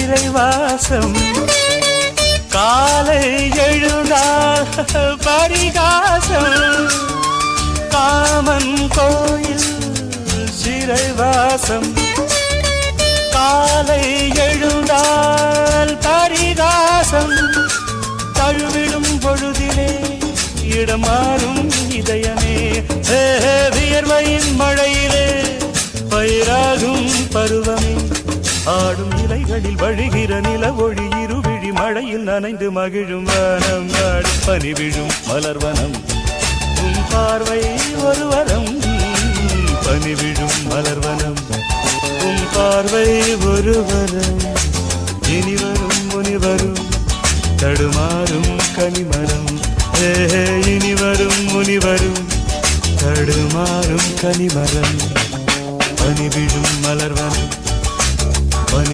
சிறைவாசம் காலை எழுந்தால் பரிகாசம் காமன் கோயில் சிறைவாசம் காலை எழுந்தால் பரிகாசம் தழுவிடும் பொழுதிலே இடமாறும் இதயமே வியர்வையின் மழையிலே பயிராகும் பருவமே ஆடும் இலைகளில் வழிகிற நில ஒளி இருவிழி மழையில் நனைந்து மகிழும் வனம் பனி விழும் மலர்வனம் உன் பார்வை ஒரு வரம் பனி விழும் மலர்வனம் உன் பார்வை ஒரு வரம் இனிவரும் முனிவரும் தடுமாறும் கனிமரம் இனிவரும் முனிவரும் தடுமாறும் கனிமரம் பனி விழும் மலர்வனம்